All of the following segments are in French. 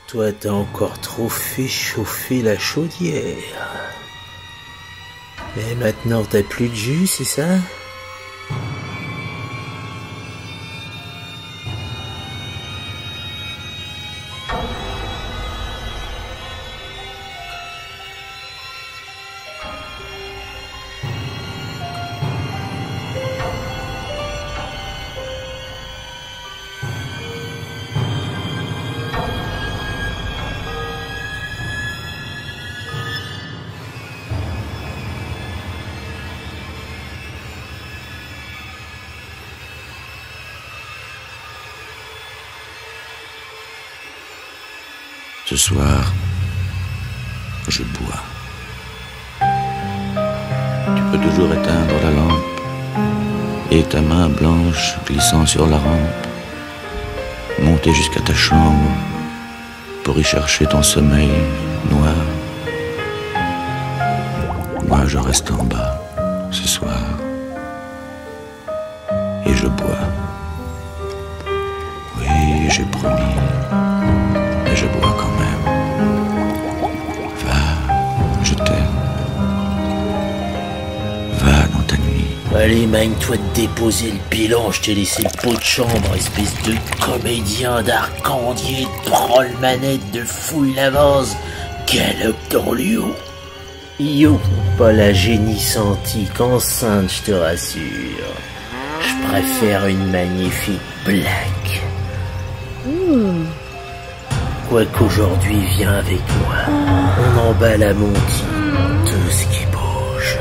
Toi, t'as encore trop fait chauffer la chaudière. Et maintenant, t'as plus de jus, c'est ça? Ce soir, je bois. Tu peux toujours éteindre la lampe et ta main blanche glissant sur la rampe, monter jusqu'à ta chambre pour y chercher ton sommeil noir. Moi, je reste en bas ce soir et je bois. Oui, j'ai promis, mais je bois quand même. Va, je t'aime. Va dans ta nuit. Allez, magne-toi de déposer le bilan, je t'ai laissé le pot de chambre, espèce de comédien d'arcandier, de troll-manette, de fouille la vase, galope dans l'eau. Yo, pas la génissante enceinte, je te rassure. Je préfère une magnifique blague. Quoi qu'aujourd'hui, viens avec moi. On emballe à mon tout ce qui bouge.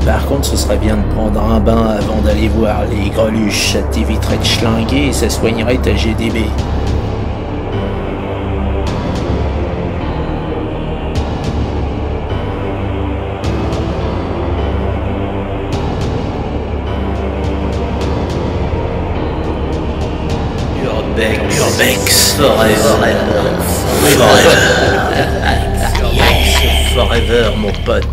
Par contre, ce serait bien de prendre un bain avant d'aller voir les greluches. Ça t'éviterait de schlinguer et ça soignerait ta GDB. Urbex forever. Yes, forever, mon pote.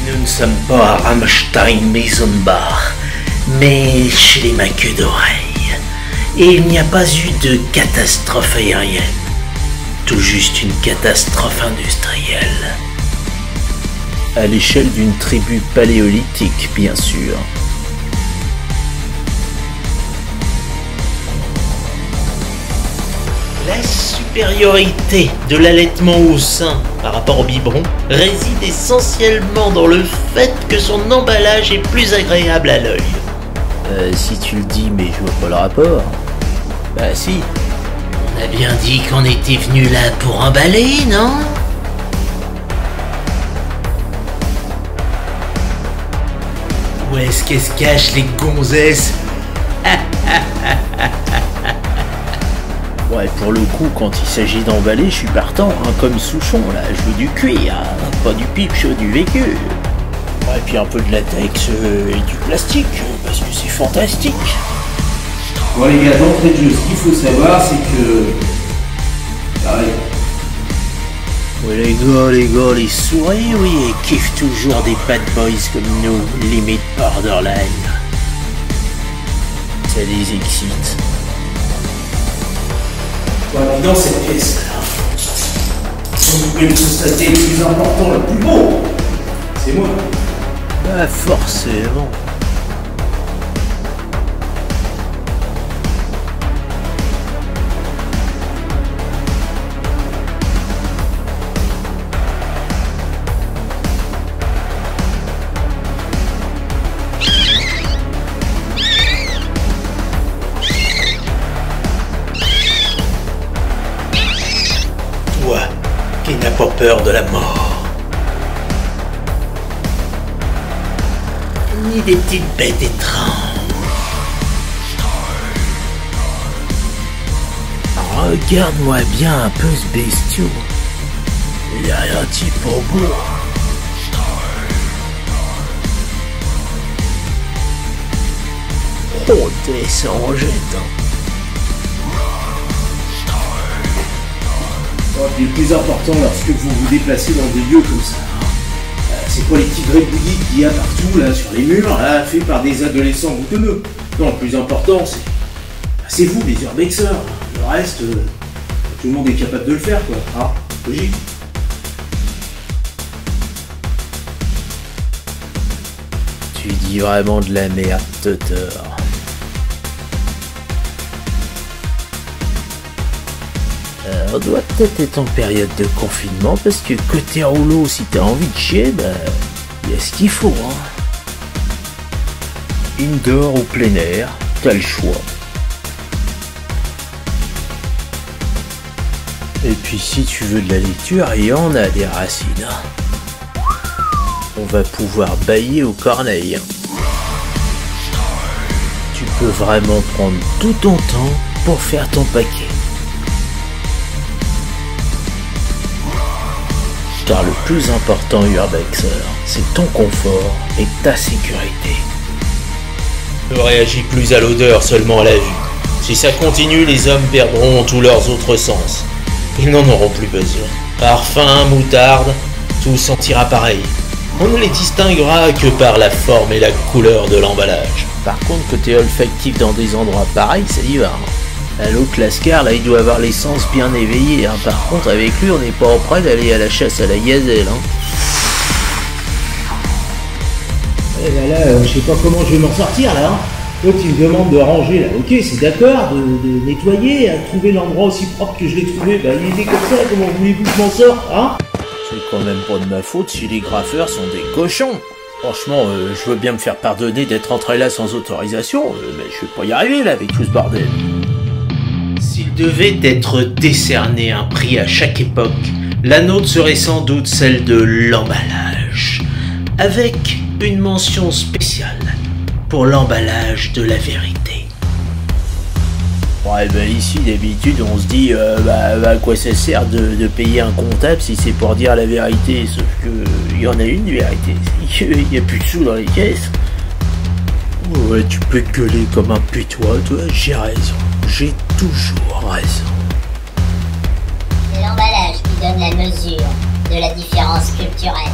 Nous ne sommes pas à Rammstein Meisenbach, mais chez les maqueux d'oreilles. Et il n'y a pas eu de catastrophe aérienne, tout juste une catastrophe industrielle. À l'échelle d'une tribu paléolithique, bien sûr. La supériorité de l'allaitement au sein par rapport au biberon réside essentiellement dans le fait que son emballage est plus agréable à l'œil. Si tu le dis, mais je vois pas le rapport. Bah si. On a bien dit qu'on était venu là pour emballer, non? Où est-ce qu'elles se cachent les gonzesses? Ouais, pour le coup, quand il s'agit d'emballer, je suis partant, hein, comme Souchon, là, je veux du cuir, hein, pas du pipe chaud du vécu. Ouais, et puis un peu de latex et du plastique, parce que c'est fantastique. Bon les gars, d'entrée de jeu, ce qu'il faut savoir, c'est que... Pareil. Ouais, les gars, les souris, oui, ils kiffent toujours des bad boys comme nous, limite borderline. Ça les excite. Bon, et puis dans cette pièce, comme vous pouvez le constater, le plus important, le plus beau, c'est moi. Pas forcément. Toi, qui n'as pas peur de la mort. Ni des petites bêtes étranges. Regarde-moi bien un peu ce bestiau. Il a un type au bout. Oh, t'es sans jette. Et le plus important lorsque vous vous déplacez dans des lieux comme ça, c'est pas les petits gribouillis qu'il y a partout là sur les murs, là, faits par des adolescents boutonneux. Non, le plus important c'est vous les urbexeurs. Le reste, tout le monde est capable de le faire quoi. Ah, logique. Tu dis vraiment de la merde, Tutor. On doit peut-être être en période de confinement parce que côté rouleau, si t'as envie de chier, bah, y a ce qu'il faut. Hein. Indoor ou plein air, t'as le choix. Et puis si tu veux de la lecture, il y en a des racines. Hein. On va pouvoir bailler au corneille. Hein. Tu peux vraiment prendre tout ton temps pour faire ton paquet. Car le plus important, Urbexer, c'est ton confort et ta sécurité. Ne réagis plus à l'odeur, seulement à la vue. Si ça continue, les hommes perdront tous leurs autres sens. Ils n'en auront plus besoin. Parfum, moutarde, tout sentira pareil. On ne les distinguera que par la forme et la couleur de l'emballage. Par contre, côté olfactif dans des endroits pareils, ça y va. Hein. L'autre Lascar, là, il doit avoir les sens bien éveillés. Hein. Par contre, avec lui, on n'est pas prêt d'aller à la chasse à la gazelle. Hein. Eh là, je sais pas comment je vais m'en sortir là. Hein. L'autre, il me demande de ranger là. Ok, c'est d'accord, de nettoyer, de trouver l'endroit aussi propre que je l'ai trouvé. Bah, il est comme ça, comment voulez-vous que je m'en sorte, hein? C'est quand même pas de ma faute si les graffeurs sont des cochons. Franchement, je veux bien me faire pardonner d'être entré là sans autorisation, mais je vais pas y arriver là avec tout ce bordel. S'il devait être décerné un prix à chaque époque, la nôtre serait sans doute celle de l'emballage, avec une mention spéciale pour l'emballage de la vérité. Ouais, bah ici d'habitude on se dit à quoi ça sert de payer un comptable si c'est pour dire la vérité, sauf que il y en a une vérité, c'est qu'il n'y a plus de sous dans les caisses. Ouais, tu peux gueuler comme un putois, toi, j'ai raison. J'ai toujours raison. C'est l'emballage qui donne la mesure de la différence culturelle.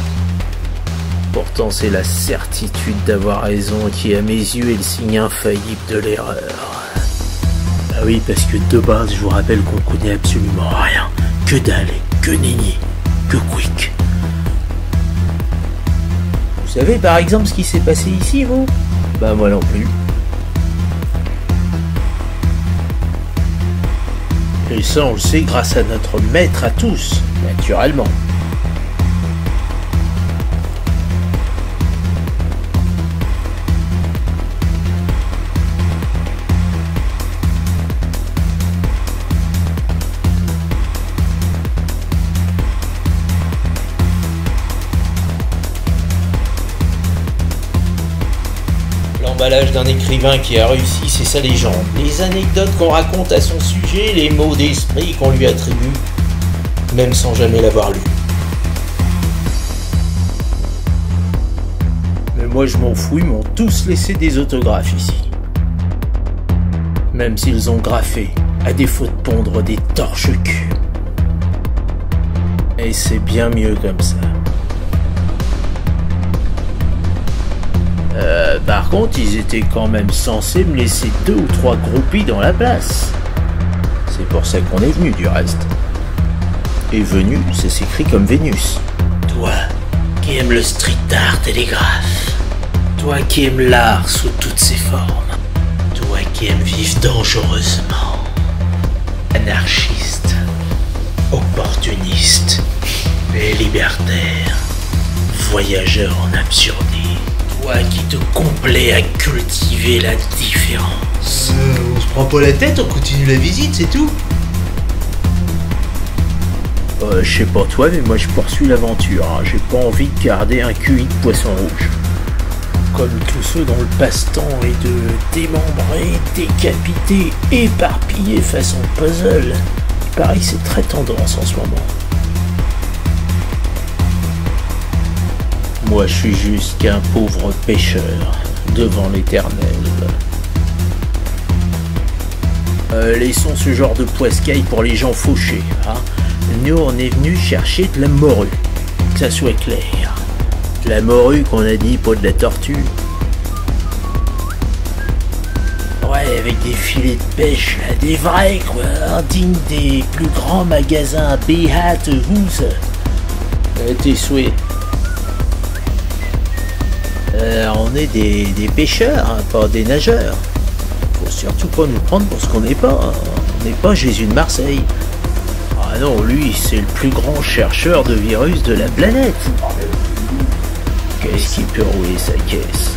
Pourtant, c'est la certitude d'avoir raison qui, à mes yeux, est le signe infaillible de l'erreur. Ah oui, parce que de base, je vous rappelle qu'on connaît absolument rien. Que dalle, que nenni, que quick. Vous savez par exemple ce qui s'est passé ici, vous? Bah moi non plus. Et ça, on le sait grâce à notre maître à tous, naturellement. L'emballage d'un écrivain qui a réussi, c'est sa légende. Les anecdotes qu'on raconte à son sujet, les mots d'esprit qu'on lui attribue, même sans jamais l'avoir lu. Mais moi je m'en fous, ils m'ont tous laissé des autographes ici. Même s'ils ont graffé, à défaut de pondre des torches-cul. Et c'est bien mieux comme ça. Par contre, ils étaient quand même censés me laisser 2 ou 3 groupies dans la place. C'est pour ça qu'on est venu du reste. Et venu, ça s'écrit comme Vénus. Toi, qui aimes le street art et les graphes. Toi qui aimes l'art sous toutes ses formes. Toi qui aimes vivre dangereusement. Anarchiste, opportuniste et libertaire. Voyageur en absurdité. Toi qui te complais à cultiver la différence. On se prend pas la tête, on continue la visite, c'est tout. Je sais pas toi, mais moi je poursuis l'aventure. Hein. J'ai pas envie de garder un QI de poisson rouge. Comme tous ceux dont le passe-temps est de démembrer, décapiter, éparpiller façon puzzle. Il paraît que c'est très tendance en ce moment. Moi je suis juste qu'un pauvre pêcheur devant l'éternel. Laissons ce genre de poiscaille pour les gens fauchés. Hein. Nous on est venus chercher de la morue, que ça soit clair. De la morue qu'on a dit, pas de la tortue. Ouais, avec des filets de pêche, là, des vrais quoi, dignes des plus grands magasins Behat House. Tes souhaits. On est des pêcheurs, hein, pas des nageurs. Faut surtout pas nous prendre pour ce qu'on n'est pas. Hein. On n'est pas Jésus de Marseille. Ah non, lui, c'est le plus grand chercheur de virus de la planète. Qu'est-ce qu'il peut rouler sa caisse?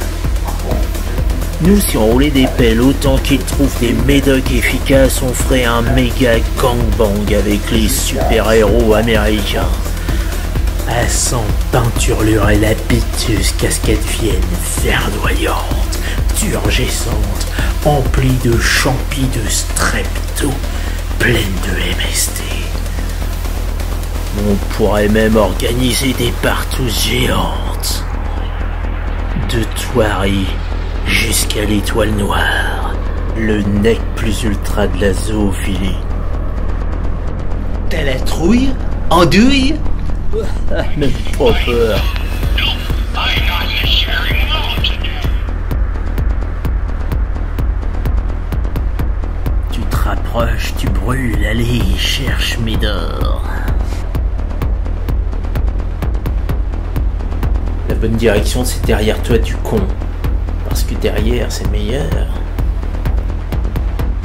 Nous, si on roulait des pelles autant qu'il trouve des médocs efficaces, on ferait un méga gangbang avec les super-héros américains. Passant peinturlure et la piteuse casquette vienne, verdoyante, turgescente, emplie de champis de strepto, pleine de MST. On pourrait même organiser des partouzes géantes. De Thoiry jusqu'à l'Étoile Noire, le nec plus ultra de la zoophilie. T'as la trouille? Andouille? Même pas peur. Tu te rapproches, tu brûles, allez, cherche Médor. La bonne direction, c'est derrière toi, du con. Parce que derrière, c'est meilleur.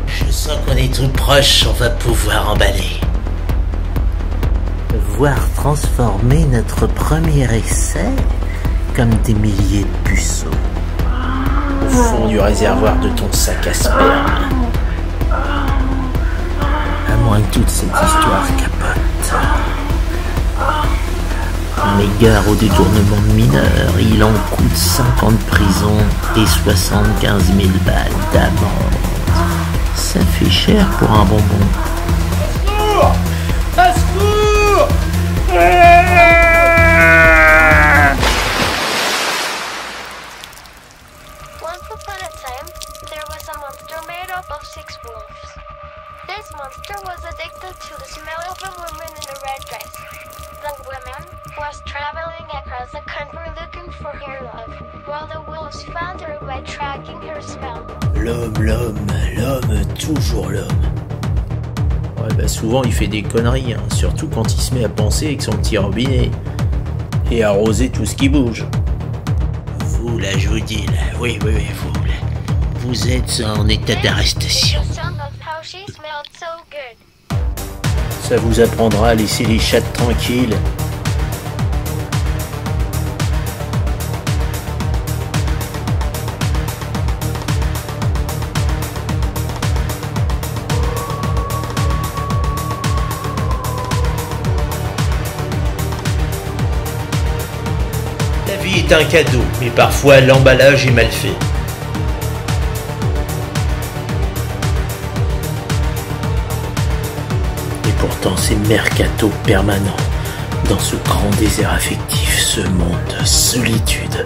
Je sens qu'on est tout proche, on va pouvoir emballer. Voir transformer notre premier essai comme des milliers de puceaux au fond du réservoir de ton sac à sperme. À moins que toute cette histoire capote. Les gares au détournement de mineurs, il en coûte 5 ans de prison et 75 000 balles d'amende. Ça fait cher pour un bonbon. À secours! Once upon a time, there was a monster made up of 6 wolves. This monster was addicted to the smell of a woman in a red dress. The woman was traveling across the country looking for her love, while the wolves found her by tracking her smell. L'homme, toujours l'homme. Ouais, bah souvent il fait des conneries, hein, surtout quand il se met à penser avec son petit robinet et arroser tout ce qui bouge. Vous là, je vous dis là, oui, vous là, vous êtes en état d'arrestation. The sound of how she smelled so good. Ça vous apprendra à laisser les chattes tranquilles. La vie est un cadeau, mais parfois l'emballage est mal fait. Et pourtant c'est mercato permanent dans ce grand désert affectif, ce monde de solitude.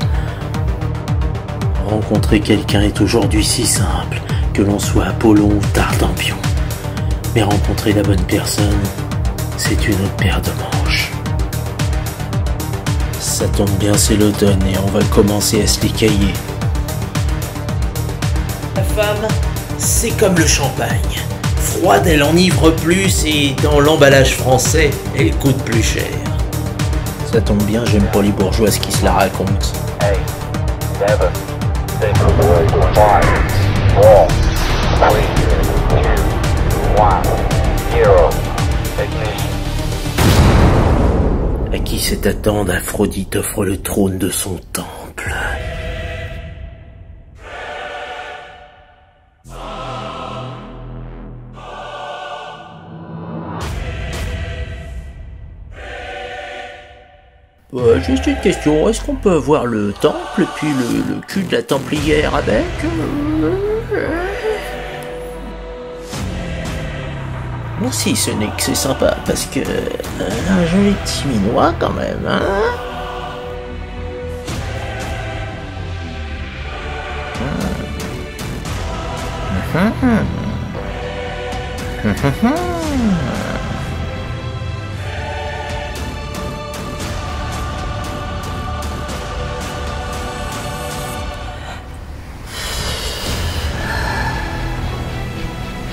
Rencontrer quelqu'un est aujourd'hui si simple, que l'on soit Apollon ou Tartampion. Mais rencontrer la bonne personne, c'est une autre paire de manches. Ça tombe bien, c'est l'automne et on va commencer à se l'écailler. La femme, c'est comme le champagne. Froide, elle enivre plus et dans l'emballage français, elle coûte plus cher. Ça tombe bien, j'aime pas les bourgeoises qui se la racontent. Hey, 7, 6, 5, 4, 3, 2, 1, 0. Ignition. À qui sait attendre, Aphrodite offre le trône de son temple. Juste une question, est-ce qu'on peut avoir le temple et puis le cul de la templière avec? Bon si, ce n'est que c'est sympa, parce que un joli petit minois quand même, hein.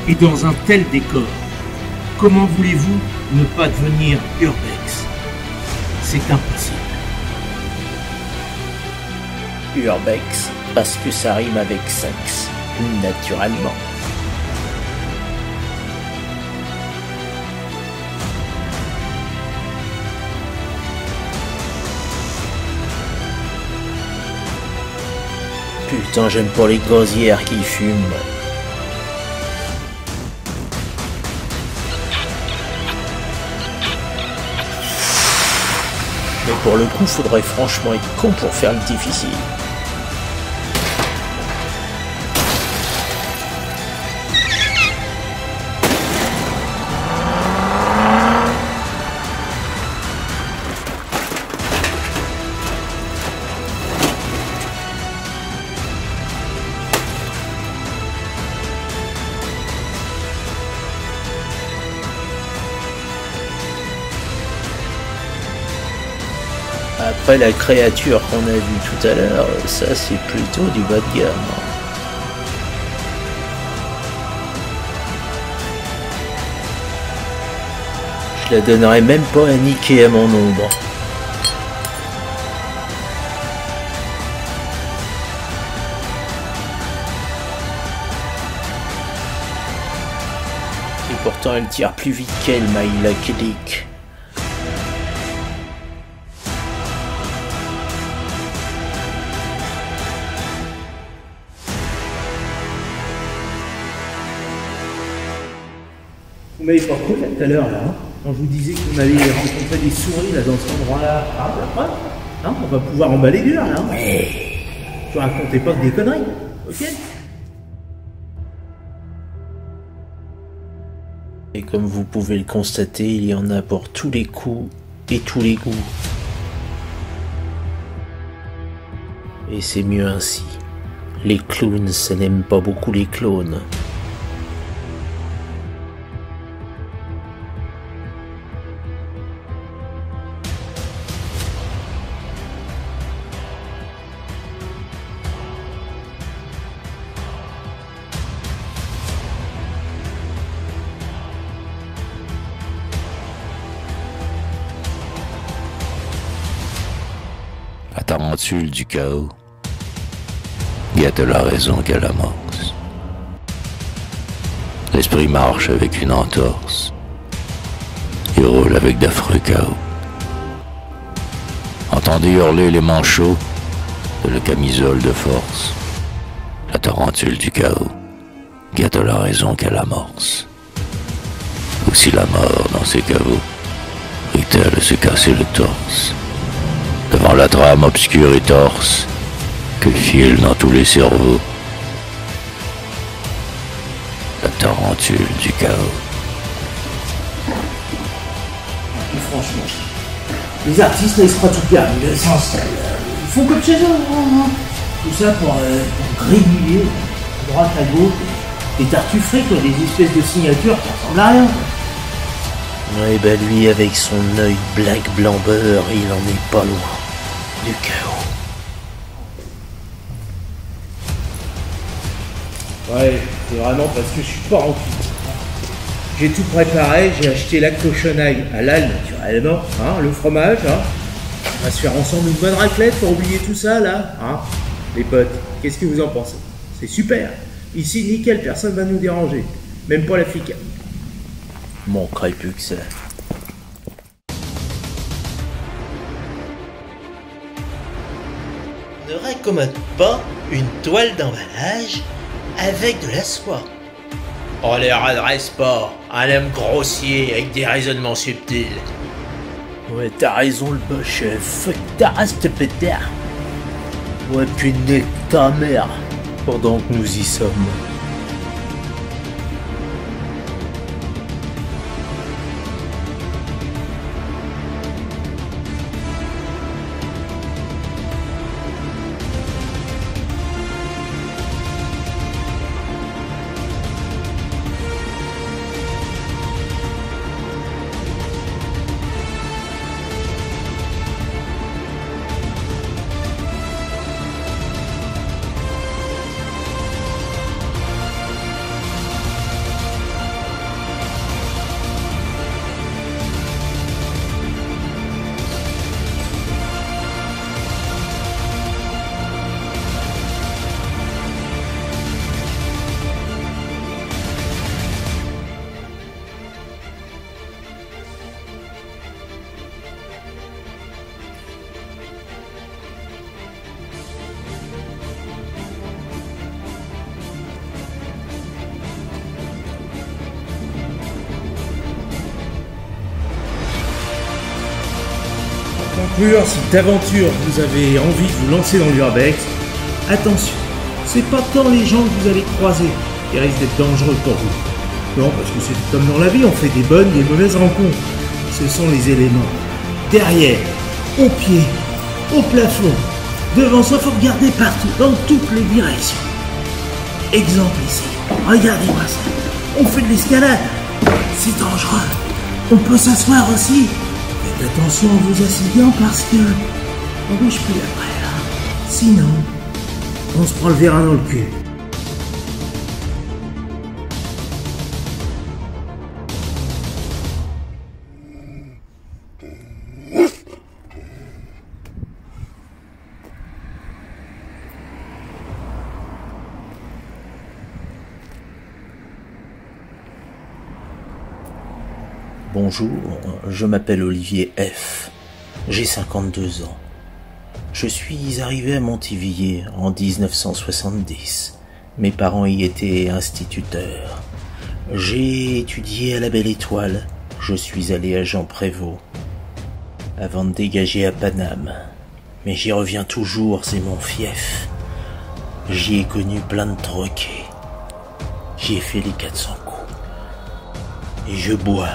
Et dans un tel décor, comment voulez-vous ne pas devenir urbex? C'est impossible. Urbex, parce que ça rime avec sexe, naturellement. Putain, j'aime pas les gosières qui fument. Mais pour le coup, faudrait franchement être con pour faire le difficile. Après la créature qu'on a vue tout à l'heure, ça c'est plutôt du bas de gamme. Je la donnerais même pas à niquer à mon ombre. Et pourtant elle tire plus vite qu'elle, Maïla Kedik. Vous m'avez pas cru là tout à l'heure là, hein, quand je vous disais qu'on allait rencontrer des souris là dans cet endroit-là. Ah, après, hein, on va pouvoir emballer dur là. Hein. Je racontais pas que des conneries, ok? Et comme vous pouvez le constater, il y en a pour tous les coups et tous les goûts. Et c'est mieux ainsi. Les clowns, ça n'aime pas beaucoup les clones. La tarentule du chaos guette la raison qu'elle amorce. L'esprit marche avec une entorse. Il roule avec d'affreux chaos. Entendez hurler les manchots de la camisole de force. La tarentule du chaos guette la raison qu'elle amorce. Aussi la mort dans ses caveaux rit-elle se casser le torse devant la trame obscure et torse que file dans tous les cerveaux la tarentule du chaos. Et franchement, les artistes là, ils se croient tout bien, ils font comme chez eux. Hein. Tout ça pour gribouiller à droite à gauche des tartufferies, quoi, des espèces de signatures qui ressemblent à rien. Ouais, bah lui, avec son œil black blanc beurre, il en est pas loin du chaos. Ouais, c'est vraiment parce que je suis pas rempli. J'ai tout préparé, j'ai acheté la cochonaille à l'al naturellement, hein, le fromage, hein. On va se faire ensemble une bonne raclette pour oublier tout ça là, hein. Les potes, qu'est-ce que vous en pensez? C'est super. Ici, nickel, personne va nous déranger. Même pas la flic. Manquerait plus que ça. Ne raccommode pas une toile d'emballage avec de la soie. On les redresse pas. Un homme grossier avec des raisonnements subtils. Ouais, t'as raison, le beau chef. Fuck ta race, te pétard. Ouais, puis nique ta mère. Pendant que nous y sommes. Conclure, si d'aventure vous avez envie de vous lancer dans l'urbex, attention, c'est pas tant les gens que vous allez croiser qui risquent d'être dangereux pour vous. Non, parce que c'est comme dans la vie, on fait des bonnes, des mauvaises rencontres. Ce sont les éléments. Derrière, au pied, au plafond, devant ça, faut regarder partout, dans toutes les directions. Exemple ici, regardez-moi ça. On fait de l'escalade, c'est dangereux. On peut s'asseoir aussi. Faites attention en vous asseyant parce que on bouge plus après là. Sinon, on se prend le vérin dans le cul. Bonjour, je m'appelle Olivier F. J'ai 52 ans. Je suis arrivé à Montivilliers en 1970. Mes parents y étaient instituteurs. J'ai étudié à la Belle Étoile. Je suis allé à Jean Prévost avant de dégager à Paname. Mais j'y reviens toujours, c'est mon fief. J'y ai connu plein de troquets. J'y ai fait les 400 coups. Et je bois.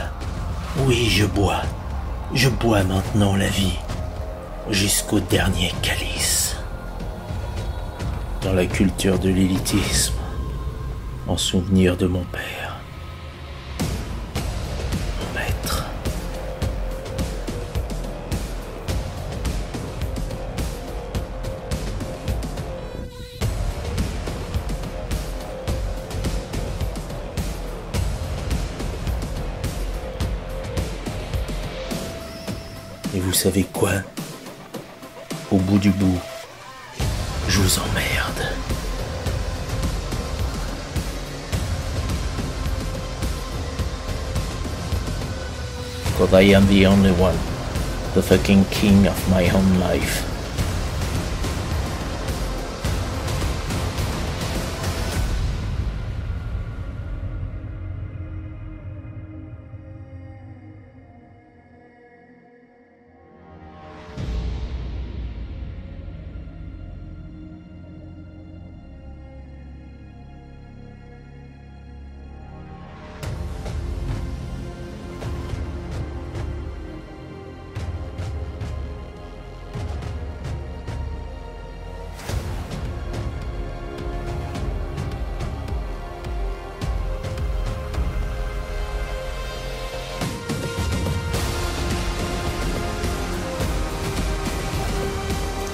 Oui, je bois. Je bois maintenant la vie. Jusqu'au dernier calice. Dans la culture de l'élitisme. En souvenir de mon père. Mon maître. Et vous savez quoi? Au bout du bout, je vous emmerde. Cause I am the only one, the fucking king of my own life.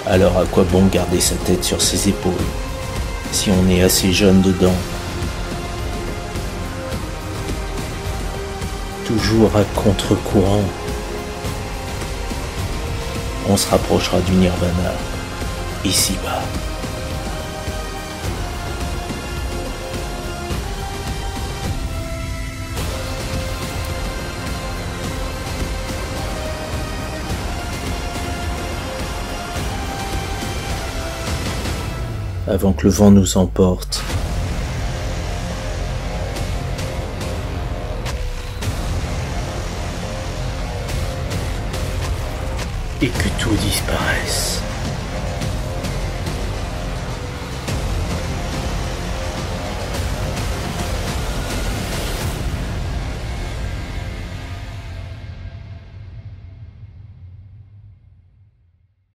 Alors à quoi bon garder sa tête sur ses épaules, si on est assez jeune dedans? Toujours à contre-courant. On se rapprochera du nirvana, ici-bas. avant que le vent nous emporte. Et que tout disparaisse.